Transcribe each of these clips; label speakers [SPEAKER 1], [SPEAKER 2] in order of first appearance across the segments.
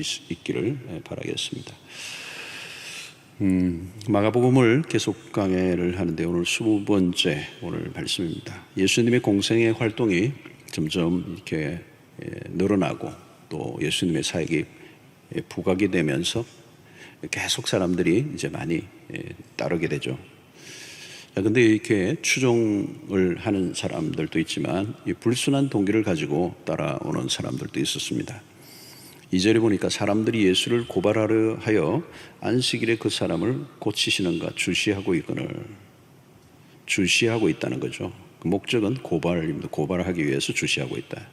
[SPEAKER 1] 있기를 바라겠습니다. 마가복음을 계속 강해를 하는데 오늘 20번째 오늘 말씀입니다. 예수님의 공생의 활동이 점점 이렇게 늘어나고 또 예수님의 사역이 부각이 되면서 계속 사람들이 이제 많이 따르게 되죠. 근데 이렇게 추종을 하는 사람들도 있지만 이 불순한 동기를 가지고 따라오는 사람들도 있었습니다. 2절에 보니까 사람들이 예수를 고발하려 하여 안식일에 그 사람을 고치시는가 주시하고 있다는 거죠. 그 목적은 고발입니다. 고발하기 위해서 주시하고 있다.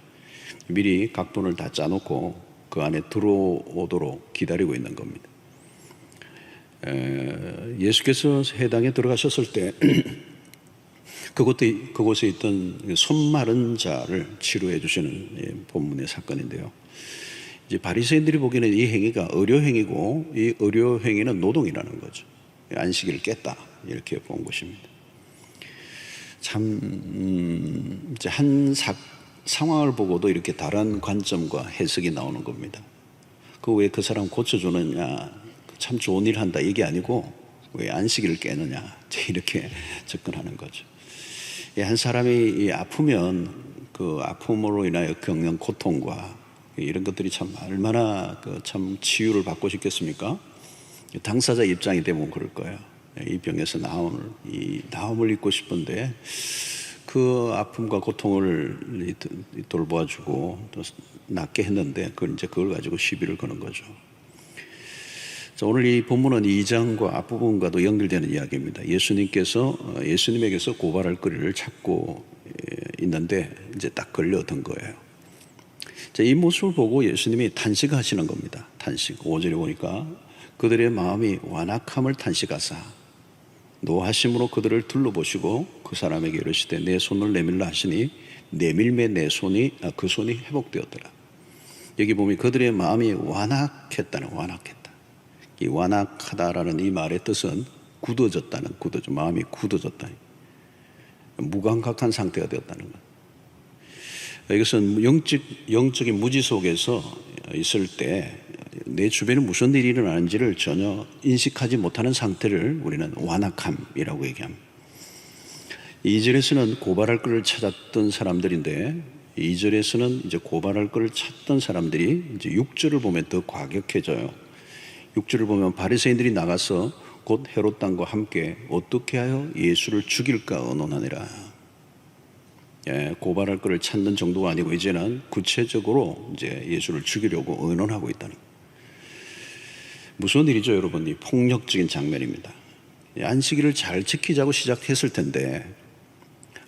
[SPEAKER 1] 미리 각본을 다 짜놓고 그 안에 들어오도록 기다리고 있는 겁니다. 예수께서 해당에 들어가셨을 때 그곳에 있던 손 마른 자를 치료해 주시는 본문의 사건인데요. 이제 바리새인들이 보기에는 이 행위가 의료행위고 이 의료행위는 노동이라는 거죠. 안식일을 깼다 이렇게 본 것입니다. 참 이제 한 상황을 보고도 이렇게 다른 관점과 해석이 나오는 겁니다. 그 왜 그 사람 고쳐주느냐, 참 좋은 일 한다 이게 아니고 왜 안식일을 깨느냐 이렇게 접근하는 거죠. 한 사람이 아프면 그 아픔으로 인하여 겪는 고통과 이런 것들이 참 얼마나 참 치유를 받고 싶겠습니까? 당사자 입장이 되면 그럴 거예요. 이 병에서 나음을 입고 싶은데 그 아픔과 고통을 돌보아주고 또 낫게 했는데 그걸 가지고 시비를 거는 거죠. 자, 오늘 이 본문은 2장과 앞부분과도 연결되는 이야기입니다. 예수님에게서 고발할 거리를 찾고 있는데 이제 딱 걸려든 거예요. 자, 이 모습을 보고 예수님이 탄식하시는 겁니다. 탄식. 5절에 보니까 그들의 마음이 완악함을 탄식하사 노하심으로 그들을 둘러보시고 그 사람에게 이르시되 내 손을 내밀라 하시니 내밀매 그 손이 회복되었더라. 여기 보면 그들의 마음이 완악했다. 이 완악하다라는 이 말의 뜻은 마음이 굳어졌다. 무감각한 상태가 되었다는 것. 이것은 영적인 무지 속에서 있을 때 내 주변에 무슨 일이 일어나는지를 전혀 인식하지 못하는 상태를 우리는 완악함이라고 얘기합니다. 2절에서는 고발할 것을 찾았던 사람들인데 2절에서는 이제 고발할 것을 찾던 사람들이 이제 6절을 보면 더 과격해져요. 6절을 보면 바리새인들이 나가서 곧 헤롯 왕과 함께 어떻게 하여 예수를 죽일까 의논하니라. 고발할 것을 찾는 정도가 아니고 이제는 구체적으로 이제 예수를 죽이려고 의논하고 있다는 거예요. 무슨 일이죠, 여러분? 이 폭력적인 장면입니다. 안식일을 잘 지키자고 시작했을 텐데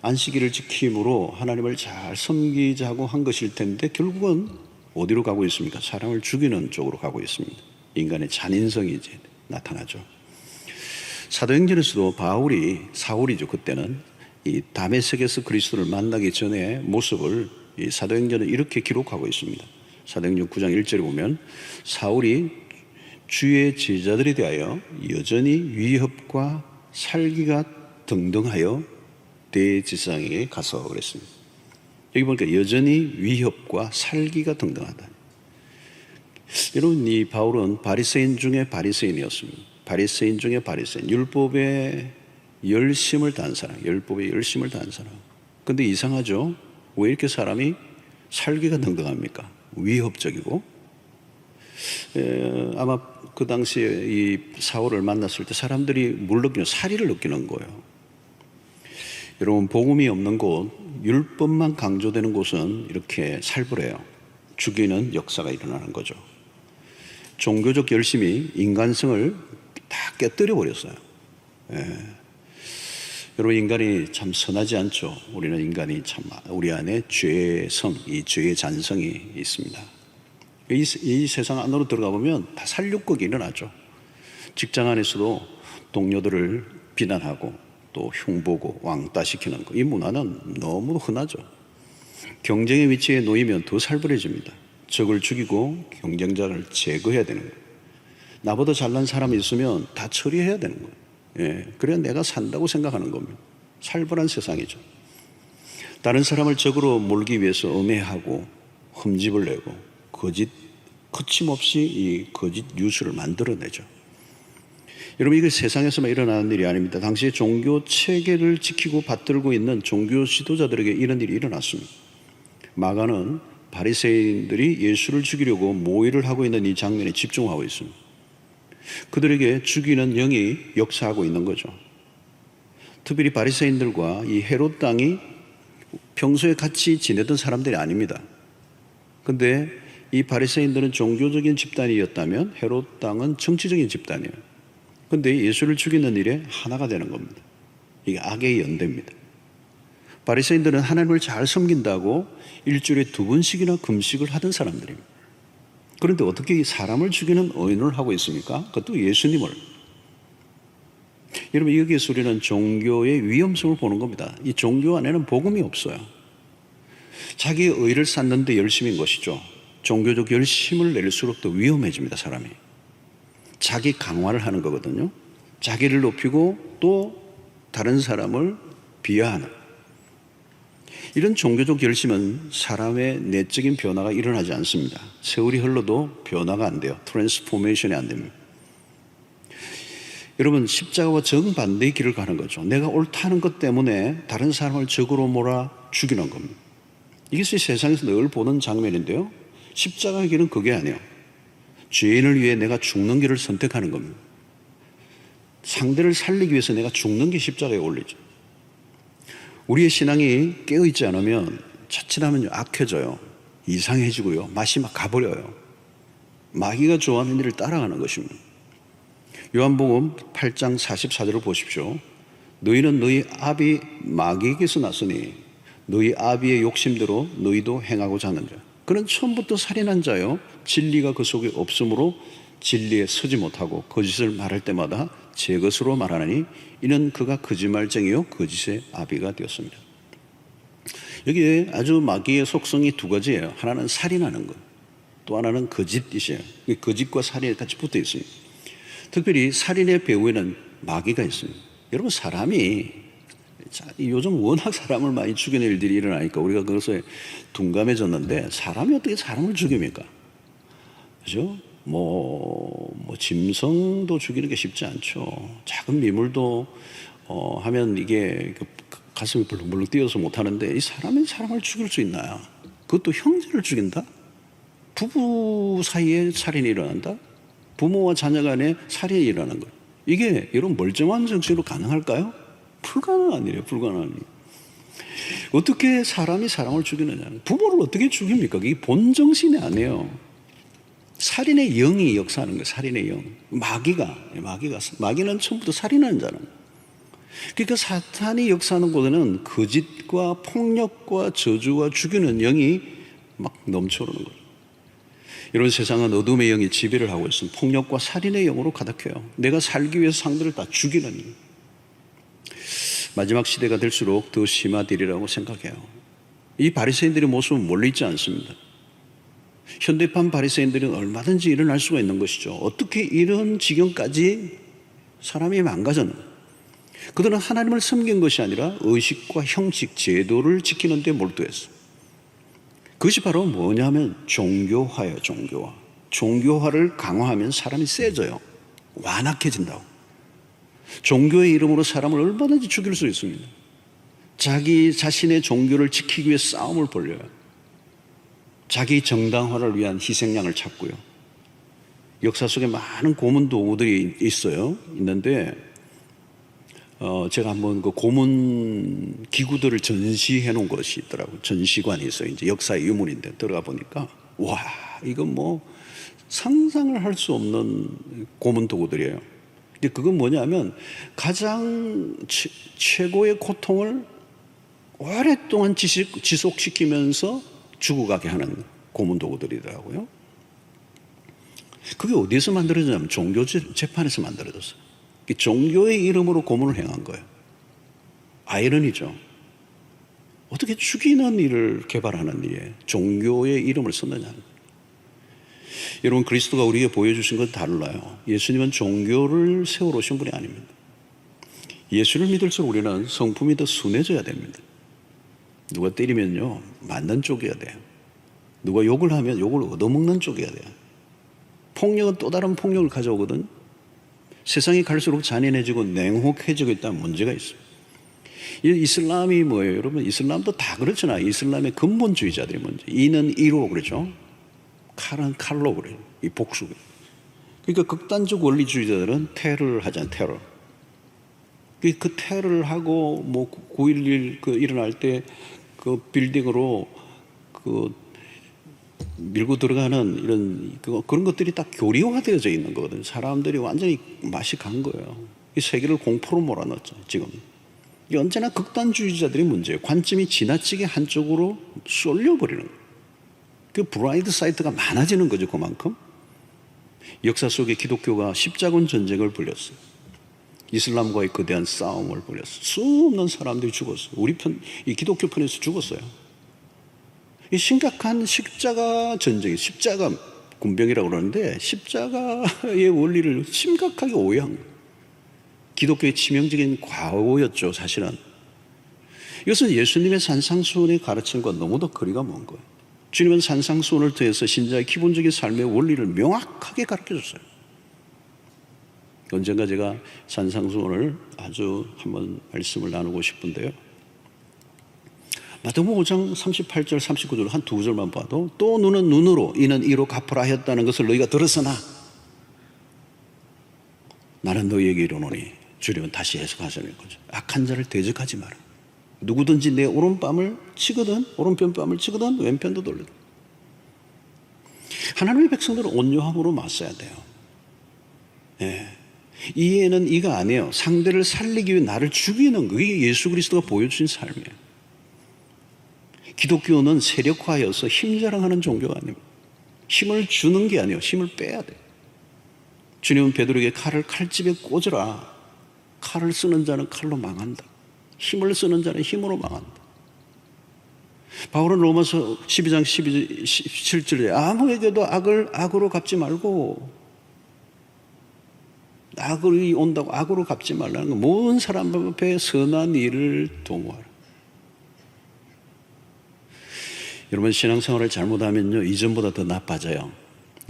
[SPEAKER 1] 안식일을 지킴으로 하나님을 잘 섬기자고 한 것일 텐데 결국은 어디로 가고 있습니까? 사람을 죽이는 쪽으로 가고 있습니다. 인간의 잔인성이 이제 나타나죠. 사도행전에서도 사울이죠. 그때는 이 다메섹에서 그리스도를 만나기 전에 모습을 이 사도행전은 이렇게 기록하고 있습니다. 사도행전 9장 1절에 보면 사울이 주의 제자들에 대하여 여전히 위협과 살기가 등등하여 대제사장에게 가서 그랬습니다. 여기 보니까 여전히 위협과 살기가 등등하다. 여러분, 이 바울은 바리새인 중에 바리새인이었습니다. 바리새인 중에 바리새인, 율법의 열심을 다한 사람. 근데 이상하죠? 왜 이렇게 사람이 살기가 등등합니까? 위협적이고. 아마 그 당시에 이 사울을 만났을 때 사람들이 사리를 느끼는 거예요. 여러분, 복음이 없는 곳, 율법만 강조되는 곳은 이렇게 살벌해요. 죽이는 역사가 일어나는 거죠. 종교적 열심이 인간성을 다 깨뜨려 버렸어요. 여러분, 인간이 참 선하지 않죠. 우리는 인간이 참 우리 안에 죄의 잔성이 있습니다. 이 세상 안으로 들어가 보면 다 살육극이 일어나죠. 직장 안에서도 동료들을 비난하고 또 흉보고 왕따시키는 거, 이 문화는 너무 흔하죠. 경쟁의 위치에 놓이면 더 살벌해집니다. 적을 죽이고 경쟁자를 제거해야 되는 거예요. 나보다 잘난 사람이 있으면 다 처리해야 되는 거예요. 그래야 내가 산다고 생각하는 겁니다. 살벌한 세상이죠. 다른 사람을 적으로 몰기 위해서 음해하고 흠집을 내고 거짓 거침없이 이 거짓 뉴스를 만들어내죠. 여러분, 이게 세상에서만 일어나는 일이 아닙니다. 당시에 종교 체계를 지키고 받들고 있는 종교 지도자들에게 이런 일이 일어났습니다. 마가는 바리새인들이 예수를 죽이려고 모의를 하고 있는 이 장면에 집중하고 있습니다. 그들에게 죽이는 영이 역사하고 있는 거죠. 특별히 바리새인들과 이 헤롯 당이 평소에 같이 지내던 사람들이 아닙니다. 근데 이 바리새인들은 종교적인 집단이었다면 헤롯 당은 정치적인 집단이에요. 근데 예수를 죽이는 일에 하나가 되는 겁니다. 이게 악의 연대입니다. 바리새인들은 하나님을 잘 섬긴다고 일주일에 2번씩이나 금식을 하던 사람들입니다. 그런데 어떻게 사람을 죽이는 의논을 하고 있습니까? 그것도 예수님을. 여러분, 여기에서 우리는 종교의 위험성을 보는 겁니다. 이 종교 안에는 복음이 없어요. 자기의 의를 쌓는 데 열심인 것이죠. 종교적 열심을 낼수록 더 위험해집니다, 사람이. 자기 강화를 하는 거거든요. 자기를 높이고 또 다른 사람을 비하하는. 이런 종교적 열심은 사람의 내적인 변화가 일어나지 않습니다. 세월이 흘러도 변화가 안 돼요. 트랜스포메이션이 안 됩니다. 여러분, 십자가와 정반대의 길을 가는 거죠. 내가 옳다는 것 때문에 다른 사람을 적으로 몰아 죽이는 겁니다. 이게 세상에서 늘 보는 장면인데요. 십자가의 길은 그게 아니에요. 죄인을 위해 내가 죽는 길을 선택하는 겁니다. 상대를 살리기 위해서 내가 죽는 게 십자가에 올리죠. 우리의 신앙이 깨어있지 않으면 자칫하면 악해져요. 이상해지고요. 맛이 막 가버려요. 마귀가 좋아하는 일을 따라가는 것입니다. 요한복음 8장 44절을 보십시오. 너희는 너희 아비 마귀에게서 났으니 너희 아비의 욕심대로 너희도 행하고자 하는 자. 그는 처음부터 살인한 자요. 진리가 그 속에 없으므로 진리에 서지 못하고 거짓을 말할 때마다 제 것으로 말하느니 이는 그가 거짓말쟁이요 거짓의 아비가 되었습니다. 여기에 아주 마귀의 속성이 2가지예요. 하나는 살인하는 것, 또 하나는 거짓이에요. 거짓과 살인이 같이 붙어 있습니다. 특별히 살인의 배후에는 마귀가 있습니다. 여러분, 사람이 요즘 워낙 사람을 많이 죽이는 일들이 일어나니까 우리가 그것에 둔감해졌는데, 사람이 어떻게 사람을 죽입니까? 그죠? 짐승도 죽이는 게 쉽지 않죠. 작은 미물도 하면 이게 가슴이 벌렁벌렁 뛰어서 못하는데, 이 사람이 사람을 죽일 수 있나요? 그것도 형제를 죽인다? 부부 사이에 살인이 일어난다? 부모와 자녀 간에 살인이 일어나는 거예요. 이게 여러분 멀쩡한 정신으로 가능할까요? 불가능한 일이에요. 불가능한 일. 어떻게 사람이 사람을 죽이느냐? 부모를 어떻게 죽입니까? 이게 본정신이 아니에요. 살인의 영이 역사하는 거예요. 살인의 영. 마귀는 처음부터 살인하는 자는. 그러니까 사탄이 역사하는 곳에는 거짓과 폭력과 저주와 죽이는 영이 막 넘쳐오르는 거예요. 이런 세상은 어둠의 영이 지배를 하고 있습니다. 폭력과 살인의 영으로 가득해요. 내가 살기 위해서 상대를 다 죽이는 일. 마지막 시대가 될수록 더 심화되리라고 생각해요. 이 바리새인들의 모습은 몰려있지 않습니다. 현대판 바리새인들은 얼마든지 일어날 수가 있는 것이죠. 어떻게 이런 지경까지 사람이 망가졌나? 그들은 하나님을 섬긴 것이 아니라 의식과 형식, 제도를 지키는 데 몰두했어요. 그것이 바로 뭐냐면 종교화예요. 종교화. 종교화를 강화하면 사람이 세져요. 완악해진다고. 종교의 이름으로 사람을 얼마든지 죽일 수 있습니다. 자기 자신의 종교를 지키기 위해 싸움을 벌여요. 자기 정당화를 위한 희생양을 찾고요. 역사 속에 많은 고문 도구들이 있는데 제가 한번 그 고문 기구들을 전시해 놓은 것이 있더라고요. 전시관이 있어요. 이제 역사의 유물인데 들어가 보니까 와, 이건 상상을 할 수 없는 고문 도구들이에요. 근데 그건 뭐냐면 가장 최고의 고통을 오랫동안 지속시키면서 죽어가게 하는 고문 도구들이더라고요. 그게 어디서 만들어졌냐면 종교 재판에서 만들어졌어요. 종교의 이름으로 고문을 행한 거예요. 아이러니죠. 어떻게 죽이는 일을 개발하는 일에 종교의 이름을 썼느냐. 여러분, 그리스도가 우리에게 보여주신 건 달라요. 예수님은 종교를 세워놓으신 분이 아닙니다. 예수를 믿을수록 우리는 성품이 더 순해져야 됩니다. 누가 때리면요, 맞는 쪽이어야 돼요. 누가 욕을 하면 욕을 얻어먹는 쪽이어야 돼요. 폭력은 또 다른 폭력을 가져오거든. 세상이 갈수록 잔인해지고 냉혹해지고 있다는 문제가 있어요. 이 이슬람이 뭐예요? 여러분, 이슬람도 다 그렇잖아요. 이슬람의 근본주의자들이 먼저. 이는 이로 그러죠. 칼은 칼로 그래요. 이 복수. 그러니까 극단적 원리주의자들은 테러를 하잖아요. 테러. 그 테러를 하고 뭐 9.11 그 일어날 때 그 빌딩으로 그 밀고 들어가는 이런 그런 것들이 다 교리화되어져 있는 거거든요. 사람들이 완전히 맛이 간 거예요. 이 세계를 공포로 몰아넣었죠. 지금 이게 언제나 극단주의자들이 문제예요. 관점이 지나치게 한쪽으로 쏠려버리는 거예요. 그 브라이드 사이트가 많아지는 거죠. 그만큼 역사 속에 기독교가 십자군 전쟁을 벌였어요. 이슬람과의 거대한 싸움을 벌였어요. 수없는 사람들이 죽었어요. 우리 편, 이 기독교 편에서 죽었어요. 이 심각한 십자가 전쟁이, 십자가 군병이라고 그러는데 십자가의 원리를 심각하게 오해한 거예요. 기독교의 치명적인 과오였죠, 사실은. 이것은 예수님의 산상수훈의 가르침과 너무도 거리가 먼 거예요. 주님은 산상수훈을 통해서 신자의 기본적인 삶의 원리를 명확하게 가르쳐줬어요. 언젠가 제가 산상수훈을 아주 한번 말씀을 나누고 싶은데요. 마태복음 5장 38절 39절 한 두 절만 봐도 또 눈은 눈으로 이는 이로 갚으라 하였다는 것을 너희가 들었으나 나는 너희에게 이르노니 주님은 다시 해석하시는 거죠. 악한 자를 대적하지 마라. 누구든지 내 오른뺨을 치거든 오른편뺨을 치거든 왼편도 돌리든. 하나님의 백성들은 온유함으로 맞서야 돼요. 예. 이해는 이가 아니에요. 상대를 살리기 위해 나를 죽이는 거. 이게 예수 그리스도가 보여주신 삶이에요. 기독교는 세력화여서 힘 자랑하는 종교가 아닙니다. 힘을 주는 게 아니에요. 힘을 빼야 돼요. 주님은 베드로에게 칼을 칼집에 꽂으라. 칼을 쓰는 자는 칼로 망한다. 힘을 쓰는 자는 힘으로 망한다. 바울은 로마서 12장 17절에 아무에게도 악을 악으로 갚지 말고 악이 온다고 악으로 갚지 말라는 거. 모든 사람 앞에 선한 일을 도모하라. 여러분, 신앙생활을 잘못하면요 이전보다 더 나빠져요.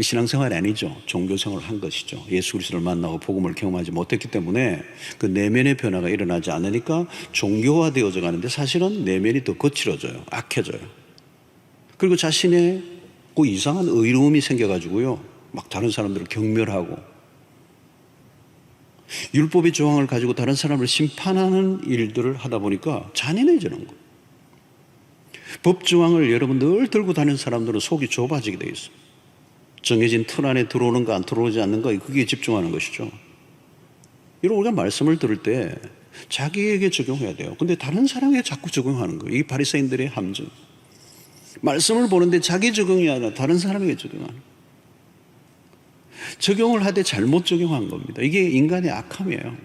[SPEAKER 1] 신앙생활이 아니죠. 종교생활을 한 것이죠. 예수 그리스도를 만나고 복음을 경험하지 못했기 때문에 그 내면의 변화가 일어나지 않으니까 종교화되어져 가는데 사실은 내면이 더 거칠어져요. 악해져요. 그리고 자신의 그 이상한 의로움이 생겨가지고요 막 다른 사람들을 경멸하고 율법의 조항을 가지고 다른 사람을 심판하는 일들을 하다 보니까 잔인해지는 거예요. 법 조항을 여러분 늘 들고 다니는 사람들은 속이 좁아지게 돼 있어요. 정해진 틀 안에 들어오는가 안 들어오지 않는가 그게 집중하는 것이죠. 여러분 우리가 말씀을 들을 때 자기에게 적용해야 돼요. 근데 다른 사람에게 자꾸 적용하는 거예요. 이 바리새인들의 함정. 말씀을 보는데 자기 적용이 아니라 다른 사람에게 적용하는 거예요. 적용을 하되 잘못 적용한 겁니다. 이게 인간의 악함이에요.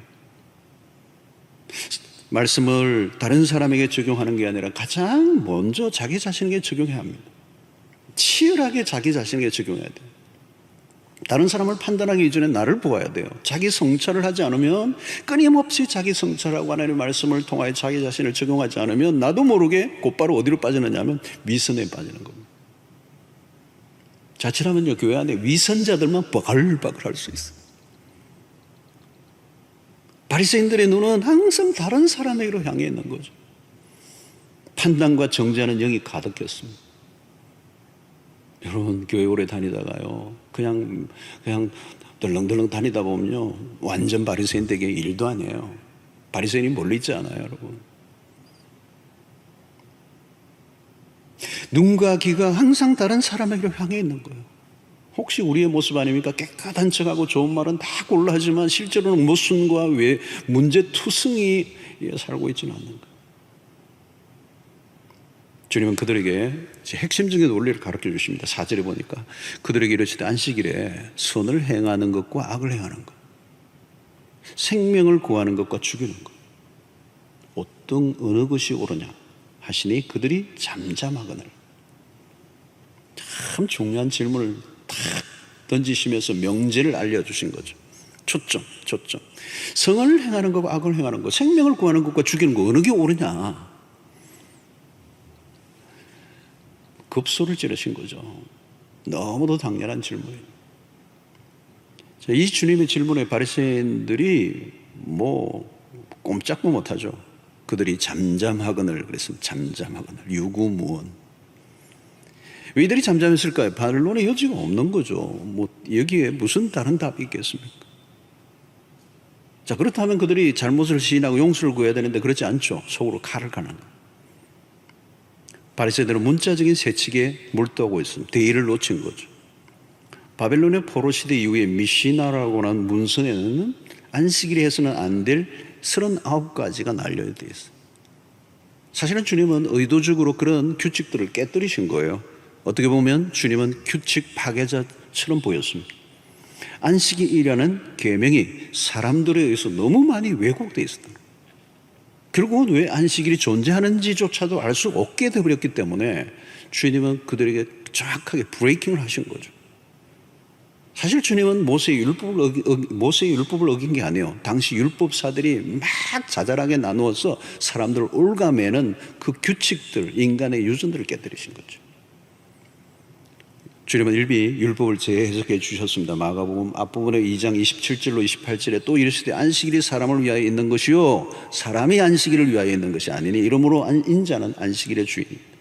[SPEAKER 1] 말씀을 다른 사람에게 적용하는 게 아니라 가장 먼저 자기 자신에게 적용해야 합니다. 치열하게 자기 자신에게 적용해야 돼요. 다른 사람을 판단하기 이전에 나를 보아야 돼요. 자기 성찰을 하지 않으면 끊임없이 자기 성찰하고 하나님의 말씀을 통하여 자기 자신을 적용하지 않으면 나도 모르게 곧바로 어디로 빠지느냐면 위선에 빠지는 겁니다. 자칫하면요 교회 안에 위선자들만 바글바글 할 수 있어요. 바리새인들의 눈은 항상 다른 사람에게로 향해 있는 거죠. 판단과 정죄하는 영이 가득했습니다. 여러분 교회 오래 다니다가요 그냥 덜렁덜렁 다니다 보면요 완전 바리새인 되게 일도 아니에요. 바리새인이 멀리 있지 않아요, 여러분. 눈과 귀가 항상 다른 사람에게로 향해 있는 거예요. 혹시 우리의 모습 아닙니까? 깨끗한 척하고 좋은 말은 다 곤란하지만 실제로는 모순과 왜 문제투성이 살고 있지는 않는 거예요. 주님은 그들에게 핵심적인 원리를 가르쳐 주십니다. 4절에 보니까 그들에게 이르시되 안식일에 선을 행하는 것과 악을 행하는 것, 생명을 구하는 것과 죽이는 것, 어떤 어느 것이 옳으냐 하시니 그들이 잠잠하거늘. 참 중요한 질문을 탁 던지시면서 명제를 알려주신 거죠. 초점. 성을 행하는 것과 악을 행하는 것, 생명을 구하는 것과 죽이는 것, 어느 게 옳으냐. 급소를 찌르신 거죠. 너무도 당연한 질문이에요. 이 주님의 질문에 바리새인들이 뭐 꼼짝도 못하죠. 그들이 잠잠하거늘 그랬습니다. 잠잠하거늘 유구무원. 왜 이들이 잠잠했을까요? 반론의 여지가 없는 거죠. 뭐 여기에 무슨 다른 답이 있겠습니까? 자, 그렇다면 그들이 잘못을 시인하고 용서를 구해야 되는데 그렇지 않죠. 속으로 칼을 가는 거예요. 바리새인들은 문자적인 세칙에 몰두하고 있습니다. 대의를 놓친 거죠. 바벨론의 포로 시대 이후에 미시나라고 하는 문서에는 안식일에 해서는 안 될 39가지가 날려져 있어요. 사실은 주님은 의도적으로 그런 규칙들을 깨뜨리신 거예요. 어떻게 보면 주님은 규칙 파괴자처럼 보였습니다. 안식일이라는 계명이 사람들에 의해서 너무 많이 왜곡되어 있었다. 결국은 왜 안식일이 존재하는지조차도 알 수 없게 되어버렸기 때문에 주님은 그들에게 정확하게 브레이킹을 하신 거죠. 사실 주님은 모세의 율법을 어긴 게 아니에요. 당시 율법사들이 막 자잘하게 나누어서 사람들을 올가매는 그 규칙들, 인간의 유전들을 깨뜨리신 거죠. 주님은 일비 율법을 재해석해 주셨습니다. 마가복음 앞부분에 2장 27절로 28절에 또 이르시되 안식일이 사람을 위하여 있는 것이요 사람이 안식일을 위하여 있는 것이 아니니 이러므로 인자는 안식일의 주인입니다.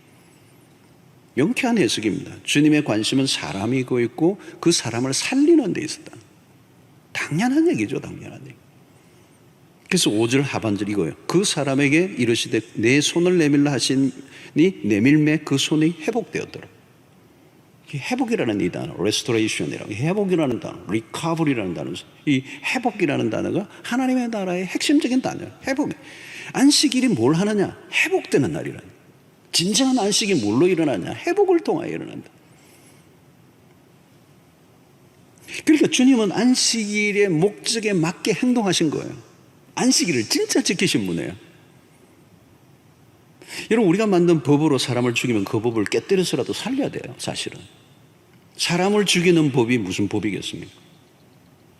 [SPEAKER 1] 명쾌한 해석입니다. 주님의 관심은 사람이고 있고 그 사람을 살리는 데 있었다. 당연한 얘기죠. 당연한 얘기. 그래서 5절 하반절 이거예요. 그 사람에게 이르시되 내 손을 내밀라 하시니 내밀매 그 손이 회복되었더라. 회복이라는 이 단어, restoration이라고, 회복이라는 단어, recovery라는 단어, 이 회복이라는 단어가 하나님의 나라의 핵심적인 단어예요. 회복. 안식일이 뭘 하느냐? 회복되는 날이라는. 진정한 안식이 뭘로 일어나냐? 회복을 통하여 일어난다. 그러니까 주님은 안식일의 목적에 맞게 행동하신 거예요. 안식일을 진짜 지키신 분이에요. 여러분, 우리가 만든 법으로 사람을 죽이면 그 법을 깨뜨려서라도 살려야 돼요. 사실은 사람을 죽이는 법이 무슨 법이겠습니까?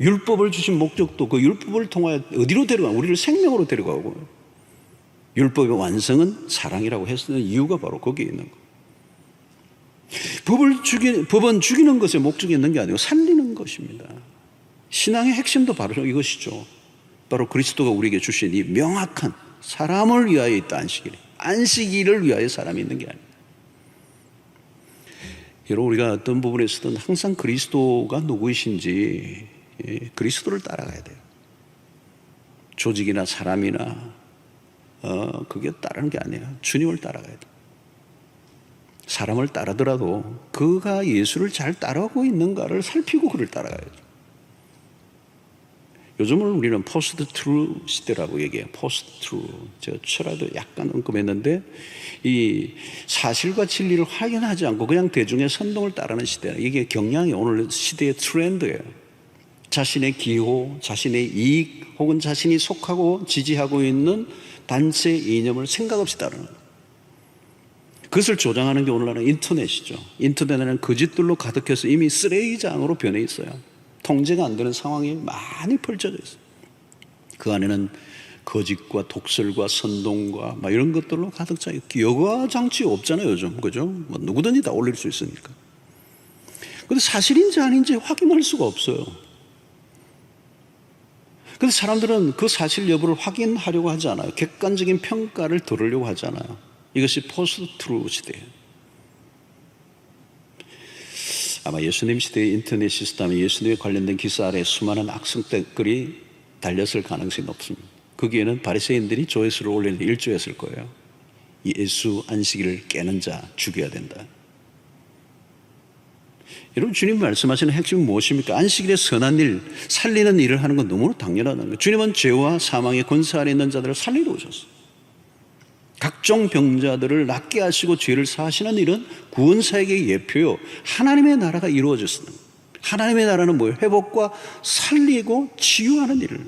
[SPEAKER 1] 율법을 주신 목적도 그 율법을 통하여 어디로 데려가고 우리를 생명으로 데려가고, 율법의 완성은 사랑이라고 했는 이유가 바로 거기에 있는 거예요. 법은 죽이는 것에 목적이 있는 게 아니고 살리는 것입니다. 신앙의 핵심도 바로 이것이죠. 바로 그리스도가 우리에게 주신 이 명확한 사람을 위하여 있다. 안식일을 위하여 사람이 있는 게 아닙니다. 여러분, 우리가 어떤 부분에서든 항상 그리스도가 누구이신지 그리스도를 따라가야 돼요. 조직이나 사람이나 그게 따르는 게 아니에요. 주님을 따라가야 돼요. 사람을 따르더라도 그가 예수를 잘 따라가고 있는가를 살피고 그를 따라가야죠. 요즘은 우리는 포스트 트루 시대라고 얘기해요. 포스트 트루. 제가 철학도 약간 언급했는데 이 사실과 진리를 확인하지 않고 그냥 대중의 선동을 따르는 시대예요. 이게 경향이 오늘 시대의 트렌드예요. 자신의 기호, 자신의 이익 혹은 자신이 속하고 지지하고 있는 단체 이념을 생각 없이 따르는 거예요. 그것을 조장하는 게 오늘날은 인터넷이죠. 인터넷에는 거짓들로 가득해서 이미 쓰레기장으로 변해 있어요. 통제가 안 되는 상황이 많이 펼쳐져 있어요. 그 안에는 거짓과 독설과 선동과 막 이런 것들로 가득 차 있고, 여과 장치 없잖아요 요즘. 그죠? 뭐 누구든지 다 올릴 수 있으니까. 근데 사실인지 아닌지 확인할 수가 없어요. 근데 사람들은 그 사실 여부를 확인하려고 하지 않아요. 객관적인 평가를 들으려고 하지 않아요. 이것이 포스트 트루 시대예요. 아마 예수님 시대의 인터넷 시스템이 예수님에 관련된 기사 아래 수많은 악성 댓글이 달렸을 가능성이 높습니다. 거기에는 바리새인들이 조회수를 올리는데 일조했을 거예요. 예수 안식일을 깨는 자 죽여야 된다. 여러분, 주님 말씀하시는 핵심은 무엇입니까? 안식일에 선한 일, 살리는 일을 하는 건 너무나 당연하다는 거예요. 주님은 죄와 사망의 권세 아래 있는 자들을 살리러 오셨어요. 각종 병자들을 낫게 하시고 죄를 사하시는 일은 구원사에게 예표요, 하나님의 나라가 이루어졌습니다. 하나님의 나라는 뭐예요? 회복과 살리고 치유하는 일을.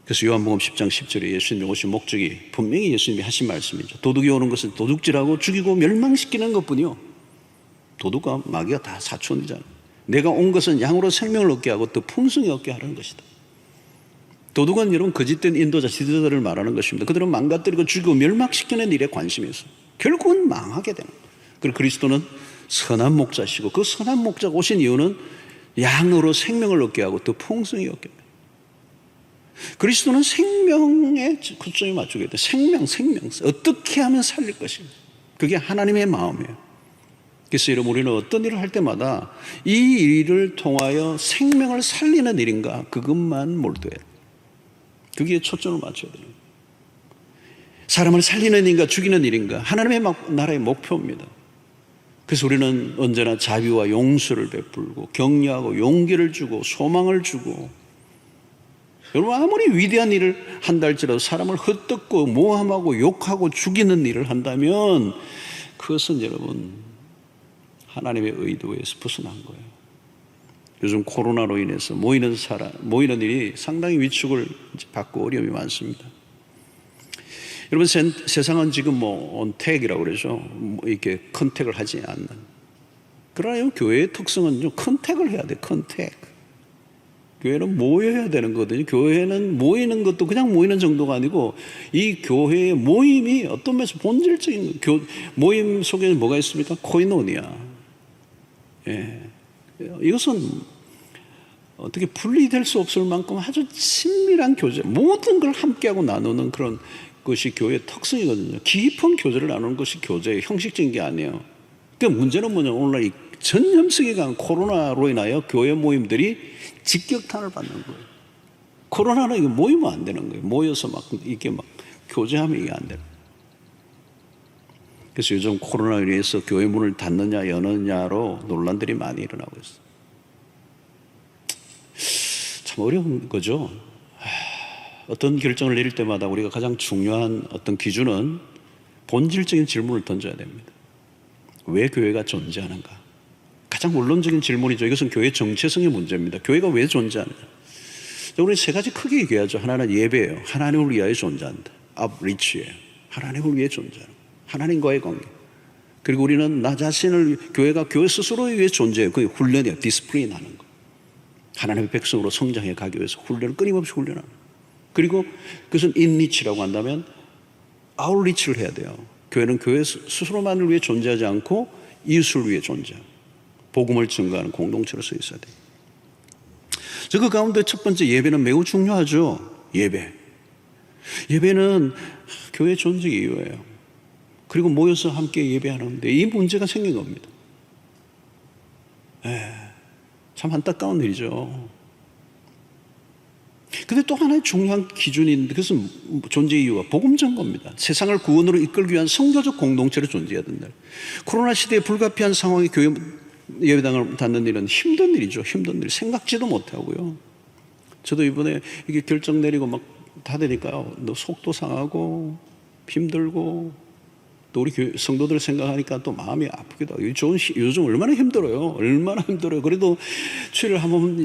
[SPEAKER 1] 그래서 요한복음 10장 10절에 예수님이 오신 목적이 분명히 예수님이 하신 말씀이죠. 도둑이 오는 것은 도둑질하고 죽이고 멸망시키는 것뿐이요. 도둑과 마귀가 다 사촌이잖아요. 내가 온 것은 양으로 생명을 얻게 하고 더 풍성히 얻게 하는 것이다. 도둑은 여러분 거짓된 인도자, 지도자들을 말하는 것입니다. 그들은 망가뜨리고 죽이고 멸망시키는 일에 관심이 있어요. 결국은 망하게 되는 거예요. 그리고 그리스도는 선한 목자시고, 그 선한 목자가 오신 이유는 양으로 생명을 얻게 하고 더 풍성히 얻게 합니다. 그리스도는 생명에 초점이 맞추게 돼. 생명. 어떻게 하면 살릴 것인가. 그게 하나님의 마음이에요. 그래서 여러분, 우리는 어떤 일을 할 때마다 이 일을 통하여 생명을 살리는 일인가, 그것만 몰두해요. 그게 초점을 맞춰야 돼요. 사람을 살리는 일인가 죽이는 일인가, 하나님의 나라의 목표입니다. 그래서 우리는 언제나 자비와 용서를 베풀고 격려하고 용기를 주고 소망을 주고, 여러분, 아무리 위대한 일을 한다 할지라도 사람을 헛뜯고 모함하고 욕하고 죽이는 일을 한다면 그것은 여러분 하나님의 의도에서 벗어난 거예요. 요즘 코로나로 인해서 모이는 일이 상당히 위축을 받고 어려움이 많습니다. 여러분, 세상은 지금 언택이라고 그러죠. 이렇게 컨택을 하지 않는. 그러나 교회의 특성은 컨택을 해야 돼. 컨택. 교회는 모여야 되는 거거든요. 교회는 모이는 것도 그냥 모이는 정도가 아니고, 이 교회의 모임이 어떤 면에서 본질적인 모임 속에는 뭐가 있습니까? 코이노니아. 예. 이것은 어떻게 분리될 수 없을 만큼 아주 친밀한 교제, 모든 걸 함께하고 나누는 그런 것이 교회의 특성이거든요. 깊은 교제를 나누는 것이 교제의 형식적인 게 아니에요. 그러니까 문제는 뭐냐, 오늘날 이 전염성이 강한 코로나로 인하여 교회 모임들이 직격탄을 받는 거예요. 코로나는 이거 모이면 안 되는 거예요. 모여서 이게 교제하면 이게 안 돼요. 그래서 요즘 코로나로 인해서 교회 문을 닫느냐 여느냐로 논란들이 많이 일어나고 있어요. 참 어려운 거죠. 어떤 결정을 내릴 때마다 우리가 가장 중요한 어떤 기준은 본질적인 질문을 던져야 됩니다. 왜 교회가 존재하는가? 가장 원론적인 질문이죠. 이것은 교회 정체성의 문제입니다. 교회가 왜 존재하느냐? 우리 세 가지 크게 얘기하죠. 하나는 예배예요. 하나님을 위하여 존재한다. outreach예요. 하나님을 위해 존재하는, 하나님과의 관계. 그리고 우리는 나 자신을, 교회가 교회 스스로를 위해 존재해요. 그게 훈련이에요. 디스플레인 하는 거. 하나님의 백성으로 성장해 가기 위해서 훈련을 끊임없이 훈련하는 거. 그리고 그것은 인리치라고 한다면 아웃리치를 해야 돼요. 교회는 교회 스스로만을 위해 존재하지 않고 이웃을 위해 존재하고 복음을 증거하는 공동체로 서 있어야 돼요. 그 가운데 첫 번째, 예배는 매우 중요하죠. 예배는 교회 존재 이유예요. 그리고 모여서 함께 예배하는데 이 문제가 생긴 겁니다. 참 안타까운 일이죠. 근데 또 하나의 중요한 기준이 있는데, 그것은 존재 이유가 복음 증거입니다. 세상을 구원으로 이끌기 위한 성교적 공동체로 존재해야 된다. 코로나 시대에 불가피한 상황에 교회 예배당을 닫는 일은 힘든 일이죠. 힘든 일. 생각지도 못하고요. 저도 이번에 이게 결정 내리고 막 닫으니까요, 너 속도 상하고 힘들고, 또 우리 성도들 생각하니까 또 마음이 아프기도 하고, 요즘 얼마나 힘들어요. 그래도 주일을 한번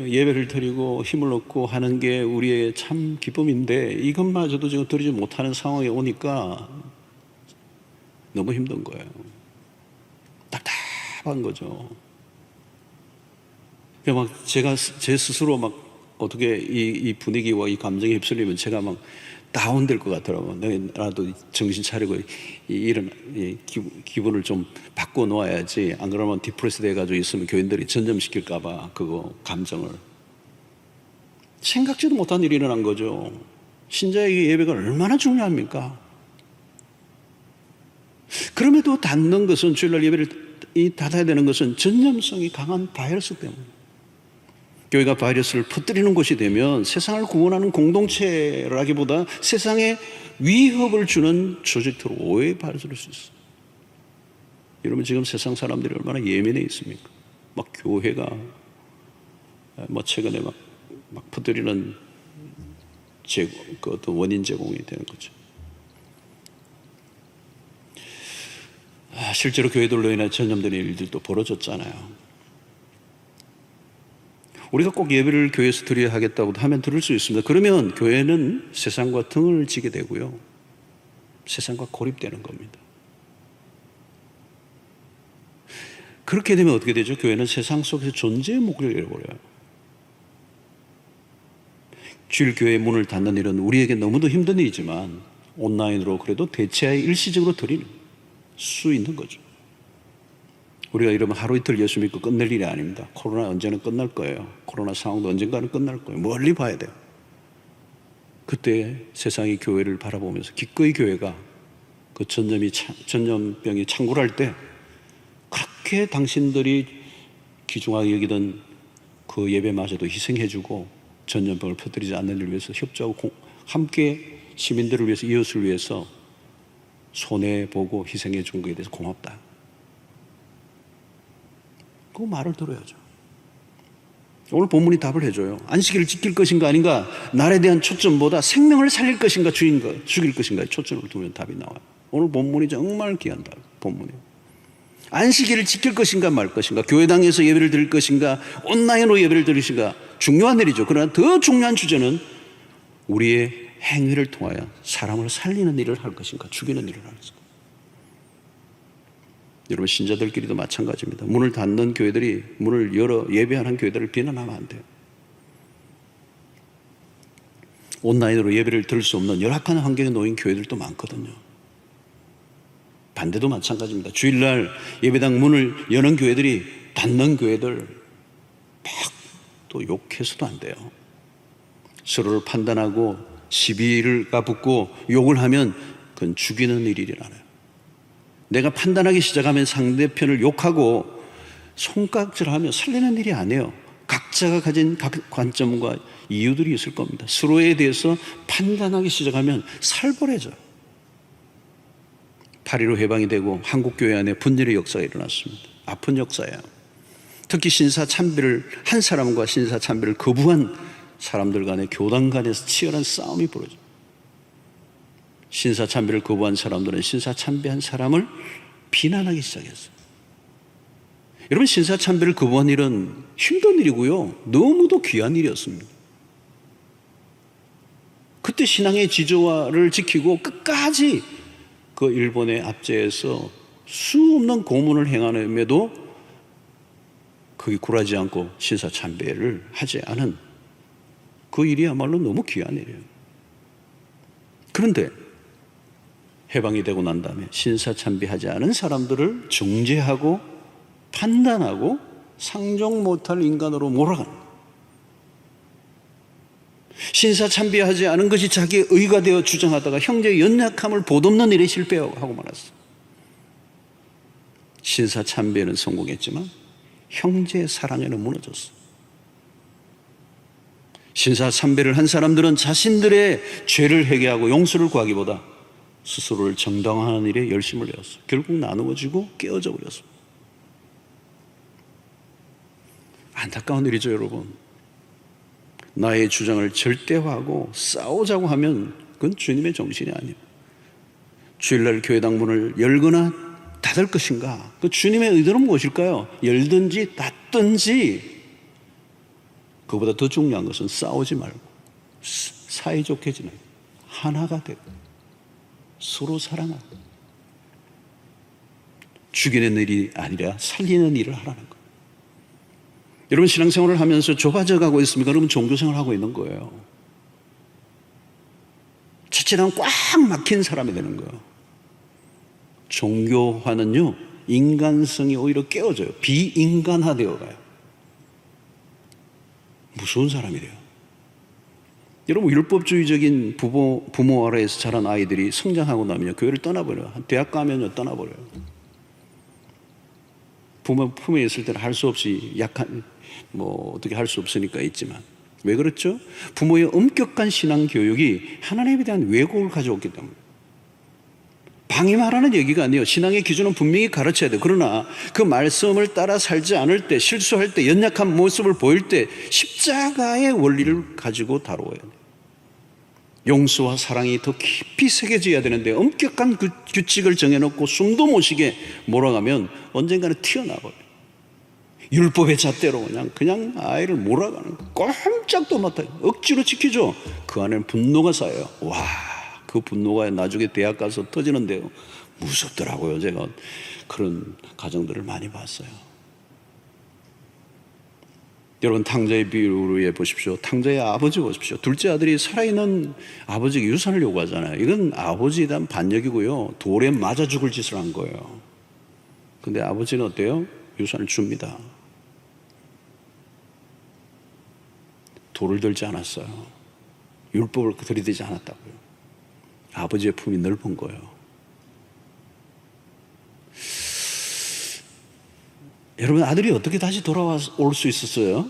[SPEAKER 1] 예배를 드리고 힘을 얻고 하는 게 우리의 참 기쁨인데, 이것마저도 지금 드리지 못하는 상황에 오니까 너무 힘든 거예요. 답답한 거죠. 막 제가 제 스스로 막 어떻게 이 분위기와 이 감정에 휩쓸리면 제가 막 다운될 것 같더라고요. 나도 정신 차리고 기분을 좀 바꿔 놓아야지. 안 그러면 디프레스 돼가지고 있으면 교인들이 전염시킬까봐 그거 감정을. 생각지도 못한 일이 일어난 거죠. 신자에게 예배가 얼마나 중요합니까? 그럼에도 닫는 것은, 주일날 예배를 닫아야 되는 것은 전염성이 강한 바이러스 때문에. 교회가 바이러스를 퍼뜨리는 곳이 되면 세상을 구원하는 공동체라기보다 세상에 위협을 주는 조직토로 오해의 바이러스를 수 있어요. 여러분, 지금 세상 사람들이 얼마나 예민해 있습니까? 막 교회가 최근에 막 퍼뜨리는 그 어떤 원인 제공이 되는 거죠. 실제로 교회들로 인해 전염되는 일들도 벌어졌잖아요. 우리가 꼭 예배를 교회에서 드려야 하겠다고 하면 들을 수 있습니다. 그러면 교회는 세상과 등을 지게 되고요, 세상과 고립되는 겁니다. 그렇게 되면 어떻게 되죠? 교회는 세상 속에서 존재의 목을 잃어버려요. 주일 교회의 문을 닫는 일은 우리에게 너무도 힘든 일이지만 온라인으로 그래도 대체하여 일시적으로 드릴 수 있는 거죠. 우리가 이러면 하루 이틀 예수 믿고 끝낼 일이 아닙니다. 코로나 언제나 끝날 거예요. 코로나 상황도 언젠가는 끝날 거예요. 멀리 봐야 돼요. 그때 세상의 교회를 바라보면서 기꺼이 교회가 그 전염병이 창궐할 때 그렇게 당신들이 귀중하게 여기던 그 예배마저도 희생해주고 전염병을 퍼뜨리지 않는 일을 위해서 협조하고 함께 시민들을 위해서, 이웃을 위해서 손해보고 희생해 준 것에 대해서 고맙다. 그 말을 들어야죠. 오늘 본문이 답을 해줘요. 안식일을 지킬 것인가 아닌가, 날에 대한 초점보다 생명을 살릴 것인가 죽일 것인가에 초점을 두면 답이 나와요. 오늘 본문이 정말 귀한 답, 본문이에요. 안식일을 지킬 것인가 말 것인가, 교회당에서 예배를 드릴 것인가, 온라인으로 예배를 드릴 것인가, 중요한 일이죠. 그러나 더 중요한 주제는 우리의 행위를 통하여 사람을 살리는 일을 할 것인가, 죽이는 일을 할 것인가. 여러분, 신자들끼리도 마찬가지입니다. 문을 닫는 교회들이 문을 열어 예배하는 교회들을 비난하면 안 돼요. 온라인으로 예배를 들을 수 없는 열악한 환경에 놓인 교회들도 많거든요. 반대도 마찬가지입니다. 주일날 예배당 문을 여는 교회들이 닫는 교회들 막 또 욕해서도 안 돼요. 서로를 판단하고 시비가 붙고 욕을 하면 그건 죽이는 일이라나요. 내가 판단하기 시작하면 상대편을 욕하고 손깍질하며 살리는 일이 아니에요. 각자가 가진 각 관점과 이유들이 있을 겁니다. 서로에 대해서 판단하기 시작하면 살벌해져요. 8.15 해방이 되고 한국교회 안에 분열의 역사가 일어났습니다. 아픈 역사예요. 특히 신사참배를 한 사람과 신사참배를 거부한 사람들 간에 교단 간에서 치열한 싸움이 벌어져요. 신사참배를 거부한 사람들은 신사참배한 사람을 비난하기 시작했어요. 여러분, 신사참배를 거부한 일은 힘든 일이고요, 너무도 귀한 일이었습니다. 그때 신앙의 지조화를 지키고 끝까지 그 일본의 압제에서 수없는 고문을 행함에도 거기 굴하지 않고 신사참배를 하지 않은 그 일이야말로 너무 귀한 일이에요. 그런데 해방이 되고 난 다음에 신사참배하지 않은 사람들을 정죄하고 판단하고 상종 못할 인간으로 몰아가는, 신사참배하지 않은 것이 자기의 의가 되어 주장하다가 형제의 연약함을 보듬는 일에 실패하고 말았어. 신사참배는 성공했지만 형제의 사랑에는 무너졌어. 신사참배를 한 사람들은 자신들의 죄를 회개하고 용서를 구하기보다 스스로를 정당화하는 일에 열심을 내었어. 결국 나누어지고 깨어져 버렸어. 안타까운 일이죠, 여러분. 나의 주장을 절대화하고 싸우자고 하면 그건 주님의 정신이 아니에요. 주일날 교회당 문을 열거나 닫을 것인가, 그 주님의 의도는 무엇일까요? 열든지 닫든지, 그보다 더 중요한 것은 싸우지 말고 사이좋게 지내고 하나가 되고 서로 사랑하고 죽이는 일이 아니라 살리는 일을 하라는 거예요. 여러분, 신앙생활을 하면서 좁아져 가고 있습니까? 여러분, 종교생활을 하고 있는 거예요. 자칫하면 꽉 막힌 사람이 되는 거예요. 종교화는요, 인간성이 오히려 깨어져요. 비인간화되어 가요. 무서운 사람이 돼요. 여러분, 율법주의적인 부모 아래에서 자란 아이들이 성장하고 나면요, 교회를 떠나버려요. 대학 가면요, 떠나버려요. 부모 품에 있을 때는 할 수 없이 약한, 어떻게 할 수 없으니까 있지만, 왜 그렇죠? 부모의 엄격한 신앙 교육이 하나님에 대한 왜곡을 가져왔기 때문에. 방임하라는 얘기가 아니에요. 신앙의 기준은 분명히 가르쳐야 돼요. 그러나 그 말씀을 따라 살지 않을 때, 실수할 때, 연약한 모습을 보일 때 십자가의 원리를 가지고 다루어야 돼요. 용서와 사랑이 더 깊이 새겨져야 되는데 엄격한 규칙을 정해놓고 숨도 못 쉬게 몰아가면 언젠가는 튀어나와요. 율법의 잣대로 그냥 아이를 몰아가는 거예요. 꼼짝도 못해요. 억지로 지키죠. 그 안에는 분노가 쌓여요. 와, 그 분노가 나중에 대학 가서 터지는데요, 무섭더라고요. 제가 그런 가정들을 많이 봤어요. 여러분, 탕자의 비유로 해보십시오. 탕자의 아버지 보십시오. 둘째 아들이 살아있는 아버지에게 유산을 요구하잖아요. 이건 아버지에 대한 반역이고요, 돌에 맞아 죽을 짓을 한 거예요. 근데 아버지는 어때요? 유산을 줍니다. 돌을 들지 않았어요. 율법을 들이대지 않았다고요. 아버지의 품이 넓은 거예요. 여러분, 아들이 어떻게 다시 돌아올 수 있었어요?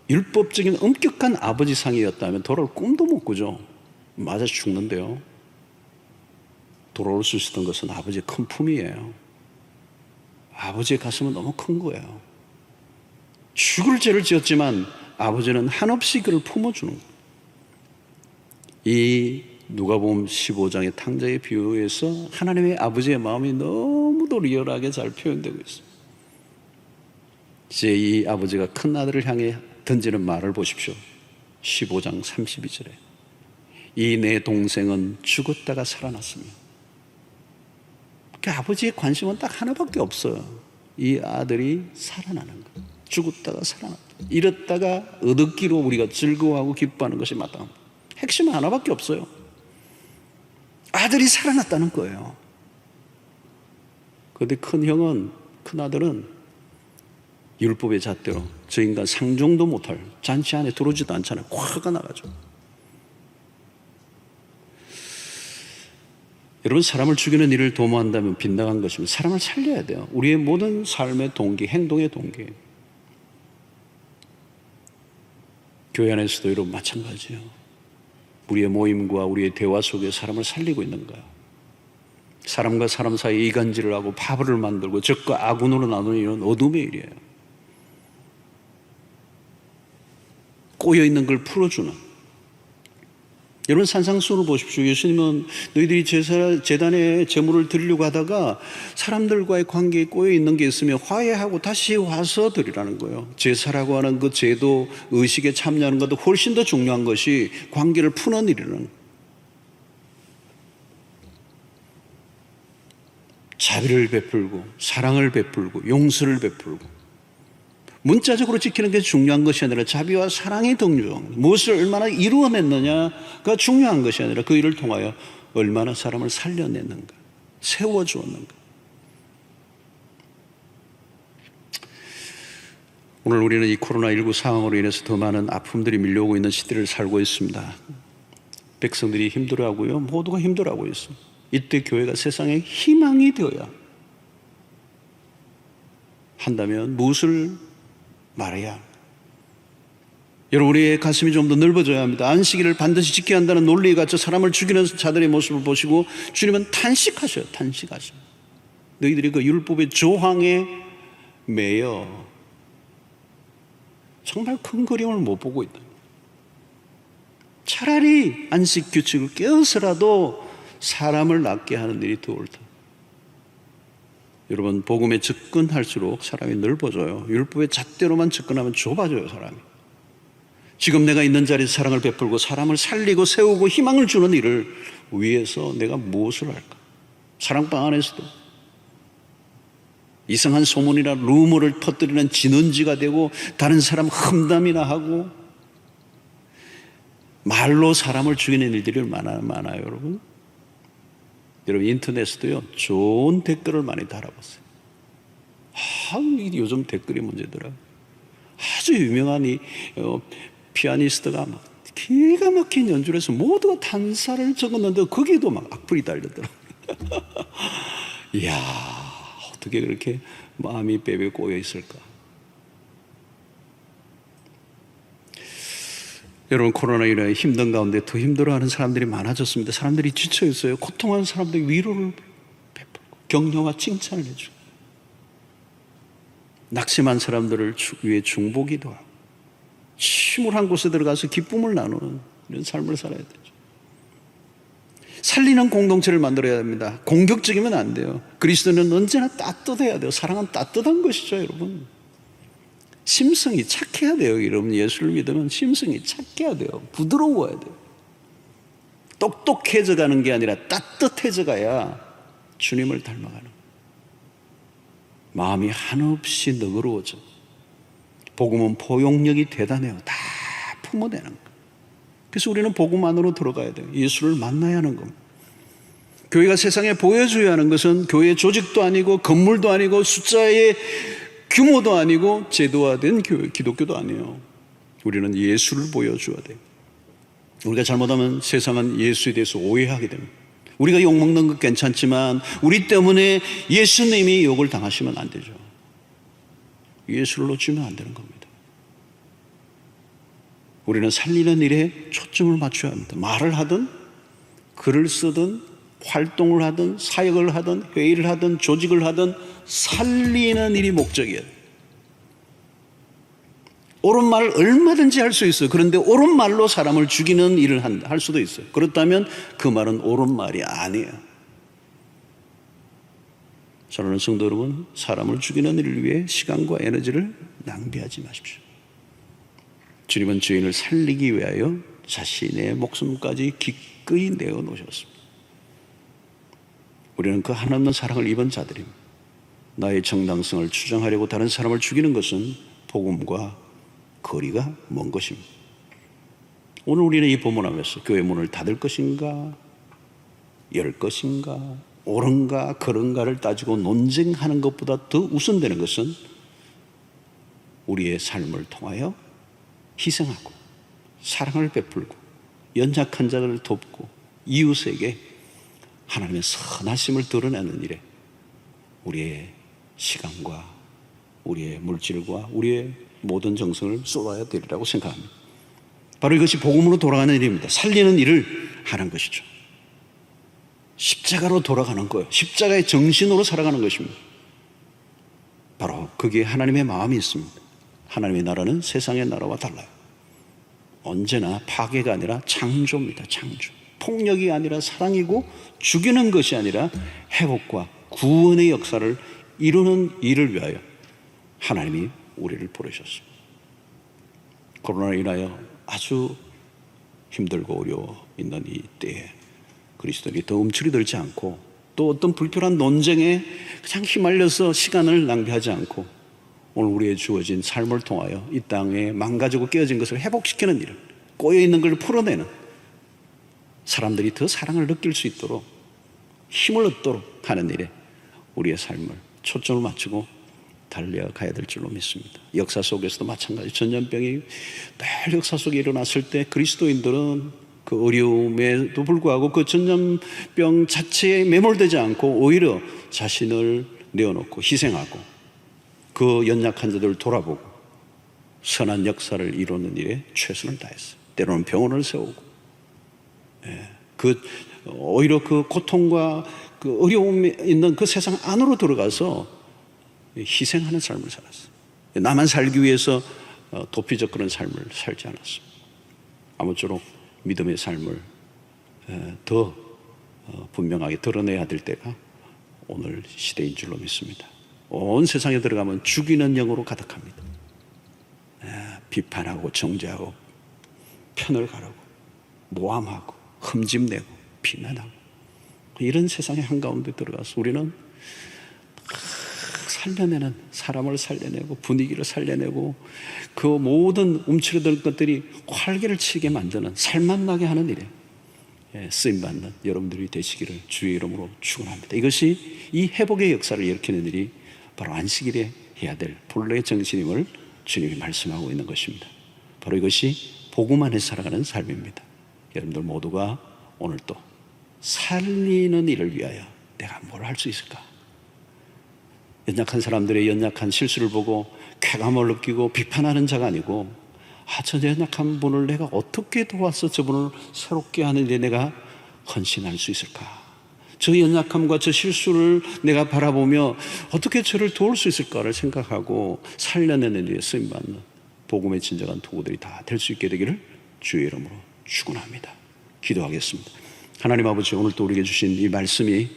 [SPEAKER 1] 율법적인 엄격한 아버지 상이었다면 돌아올 꿈도 못 꾸죠. 맞아 죽는데요. 돌아올 수 있었던 것은 아버지의 큰 품이에요. 아버지의 가슴은 너무 큰 거예요. 죽을 죄를 지었지만 아버지는 한없이 그를 품어주는 거예요. 이 누가복음 15장의 탕자의 비유에서 하나님의 아버지의 마음이 너무도 리얼하게 잘 표현되고 있습니다. 이제 이 아버지가 큰 아들을 향해 던지는 말을 보십시오. 15장 32절에 이 내 동생은 죽었다가 살아났으며. 그러니까 아버지의 관심은 딱 하나밖에 없어요. 이 아들이 살아나는 것. 죽었다가 살아났다. 잃었다가 얻었기로 우리가 즐거워하고 기뻐하는 것이 마땅합니다. 핵심은 하나밖에 없어요. 아들이 살아났다는 거예요. 그런데 큰 아들은 율법의 잣대로 저 인간 상종도 못할 잔치 안에 들어오지도 않잖아요. 화가 나가죠. 여러분, 사람을 죽이는 일을 도모한다면 빗나간 것이면 사람을 살려야 돼요. 우리의 모든 삶의 동기, 행동의 동기. 교회 안에서도 여러분 마찬가지예요. 우리의 모임과 우리의 대화 속에 사람을 살리고 있는가? 사람과 사람 사이에 이간질을 하고 파벌을 만들고 적과 악운으로 나누는 일은 어둠의 일이에요. 꼬여있는 걸 풀어주는. 여러분, 산상수훈을 보십시오. 예수님은 너희들이 제단에 제물을 드리려고 하다가 사람들과의 관계에 꼬여있는 게 있으면 화해하고 다시 와서 드리라는 거예요. 제사라고 하는 그 제도 의식에 참여하는 것도 훨씬 더 중요한 것이 관계를 푸는 일이라는 거예요. 자비를 베풀고 사랑을 베풀고 용서를 베풀고 문자적으로 지키는 게 중요한 것이 아니라 자비와 사랑의 동력, 무엇을 얼마나 이루어냈느냐가 중요한 것이 아니라 그 일을 통하여 얼마나 사람을 살려냈는가, 세워주었는가. 오늘 우리는 이 코로나19 상황으로 인해서 더 많은 아픔들이 밀려오고 있는 시대를 살고 있습니다. 백성들이 힘들어하고요, 모두가 힘들어하고 있습니다. 이때 교회가 세상에 희망이 되어야 한다면 무엇을 말해야? 여러분, 우리의 가슴이 좀 더 넓어져야 합니다. 안식일을 반드시 지켜야 한다는 논리에 갇혀 사람을 죽이는 자들의 모습을 보시고 주님은 탄식하셔요. 탄식하셔요. 너희들이 그 율법의 조항에 매여 정말 큰 그림을 못 보고 있다. 차라리 안식 규칙을 깨어서라도 사람을 낫게 하는 일이 더 옳다. 여러분, 복음에 접근할수록 사람이 넓어져요. 율법의 잣대로만 접근하면 좁아져요, 사람이. 지금 내가 있는 자리에서 사랑을 베풀고 사람을 살리고 세우고 희망을 주는 일을 위해서 내가 무엇을 할까? 사랑방 안에서도 이상한 소문이나 루머를 퍼뜨리는 진원지가 되고 다른 사람 험담이나 하고 말로 사람을 죽이는 일들이 많아요, 여러분. 여러분, 인터넷에도요, 좋은 댓글을 많이 달아봤어요. 요즘 댓글이 문제더라. 아주 유명한 피아니스트가 막 기가 막힌 연주를 해서 모두가 탄사를 적었는데 거기에도 막 악플이 달렸더라고요. 이야, 어떻게 그렇게 마음이 베베 꼬여 있을까? 여러분, 코로나19로 힘든 가운데 더 힘들어하는 사람들이 많아졌습니다. 사람들이 지쳐 있어요. 고통하는 사람들이 위로를 베풀고 격려와 칭찬을 해주고 낙심한 사람들을 위해 중보기도 하고 침울한 곳에 들어가서 기쁨을 나누는 이런 삶을 살아야 되죠. 살리는 공동체를 만들어야 됩니다. 공격적이면 안 돼요. 그리스도는 언제나 따뜻해야 돼요. 사랑은 따뜻한 것이죠, 여러분. 심성이 착해야 돼요. 여러분, 예수를 믿으면 심성이 착해야 돼요. 부드러워야 돼요. 똑똑해져 가는 게 아니라 따뜻해져 가야 주님을 닮아가는 거예요. 마음이 한없이 너그러워져. 복음은 포용력이 대단해요. 다 품어내는 거예요. 그래서 우리는 복음 안으로 들어가야 돼요. 예수를 만나야 하는 겁니다. 교회가 세상에 보여줘야 하는 것은 교회의 조직도 아니고 건물도 아니고 숫자의 규모도 아니고 제도화된 교회, 기독교도 아니에요. 우리는 예수를 보여줘야 돼요. 우리가 잘못하면 세상은 예수에 대해서 오해하게 됩니다. 우리가 욕먹는 것 괜찮지만 우리 때문에 예수님이 욕을 당하시면 안 되죠. 예수를 놓치면 안 되는 겁니다. 우리는 살리는 일에 초점을 맞춰야 합니다. 말을 하든 글을 쓰든 활동을 하든 사역을 하든 회의를 하든 조직을 하든 살리는 일이 목적이에요. 옳은 말을 얼마든지 할 수 있어요. 그런데 옳은 말로 사람을 죽이는 일을 할 수도 있어요. 그렇다면 그 말은 옳은 말이 아니에요. 사랑하는 성도 여러분, 사람을 죽이는 일을 위해 시간과 에너지를 낭비하지 마십시오. 주님은 죄인을 살리기 위하여 자신의 목숨까지 기꺼이 내어놓으셨습니다. 우리는 그 한없는 사랑을 입은 자들입니다. 나의 정당성을 추정하려고 다른 사람을 죽이는 것은 복음과 거리가 먼 것입니다. 오늘 우리는 이 본문하면서 교회 문을 닫을 것인가 열 것인가 옳은가 그런가를 따지고 논쟁하는 것보다 더 우선되는 것은 우리의 삶을 통하여 희생하고 사랑을 베풀고 연약한 자를 돕고 이웃에게 하나님의 선하심을 드러내는 일에 우리의 시간과 우리의 물질과 우리의 모든 정성을 쏟아야 되리라고 생각합니다. 바로 이것이 복음으로 돌아가는 일입니다. 살리는 일을 하는 것이죠. 십자가로 돌아가는 거예요. 십자가의 정신으로 살아가는 것입니다. 바로 거기에 하나님의 마음이 있습니다. 하나님의 나라는 세상의 나라와 달라요. 언제나 파괴가 아니라 창조입니다. 창조. 폭력이 아니라 사랑이고 죽이는 것이 아니라 회복과 구원의 역사를 이루는 일을 위하여 하나님이 우리를 부르셨습니다. 코로나로 인하여 아주 힘들고 어려워 있는 이 때에 그리스도인이 더 움츠러들지 않고 또 어떤 불필요한 논쟁에 그냥 휘말려서 시간을 낭비하지 않고 오늘 우리의 주어진 삶을 통하여 이 땅에 망가지고 깨어진 것을 회복시키는 일을, 꼬여있는 걸 풀어내는, 사람들이 더 사랑을 느낄 수 있도록 힘을 얻도록 하는 일에 우리의 삶을 초점을 맞추고 달려가야 될 줄로 믿습니다. 역사 속에서도 마찬가지. 전염병이 늘 역사 속에 일어났을 때 그리스도인들은 그 어려움에도 불구하고 그 전염병 자체에 매몰되지 않고 오히려 자신을 내어놓고 희생하고 그 연약한 자들을 돌아보고 선한 역사를 이루는 일에 최선을 다했어요. 때로는 병원을 세우고 오히려 그 고통과 그 어려움이 있는 그 세상 안으로 들어가서 희생하는 삶을 살았어요. 나만 살기 위해서 도피적 그런 삶을 살지 않았습니다. 아무쪼록 믿음의 삶을 더 분명하게 드러내야 될 때가 오늘 시대인 줄로 믿습니다. 온 세상에 들어가면 죽이는 영으로 가득합니다. 비판하고 정죄하고 편을 가르고 모함하고 흠집내고 비난하고 이런 세상의 한가운데 들어가서 우리는 살려내는, 사람을 살려내고 분위기를 살려내고 그 모든 움츠러들 것들이 활기를 치게 만드는, 살맛나게 하는 일에 쓰임받는 여러분들이 되시기를 주의 이름으로 축원합니다. 이것이 이 회복의 역사를 일으키는 일이 바로 안식일에 해야 될 본래의 정신임을 주님이 말씀하고 있는 것입니다. 바로 이것이 복음 안에 살아가는 삶입니다. 여러분들 모두가 오늘 또 살리는 일을 위하여 내가 뭘 할 수 있을까? 연약한 사람들의 연약한 실수를 보고 쾌감을 느끼고 비판하는 자가 아니고 저 연약한 분을 내가 어떻게 도와서 저분을 새롭게 하는 데 내가 헌신할 수 있을까? 저 연약함과 저 실수를 내가 바라보며 어떻게 저를 도울 수 있을까를 생각하고 살려내는 일에 쓰임받는 복음의 진정한 도구들이 다 될 수 있게 되기를 주의 이름으로 축원합니다. 기도하겠습니다. 하나님 아버지, 오늘 또 우리에게 주신 이 말씀이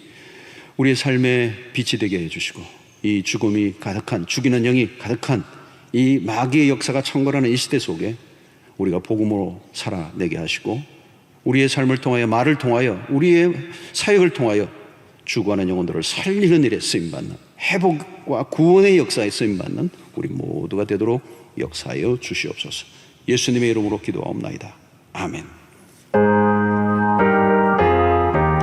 [SPEAKER 1] 우리의 삶에 빛이 되게 해주시고 이 죽음이 가득한, 죽이는 영이 가득한 이 마귀의 역사가 창궐하는 이 시대 속에 우리가 복음으로 살아내게 하시고 우리의 삶을 통하여, 말을 통하여, 우리의 사역을 통하여 죽어가는 영혼들을 살리는 일에 쓰임받는, 회복과 구원의 역사에 쓰임받는 우리 모두가 되도록 역사하여 주시옵소서. 예수님의 이름으로 기도하옵나이다. 아멘.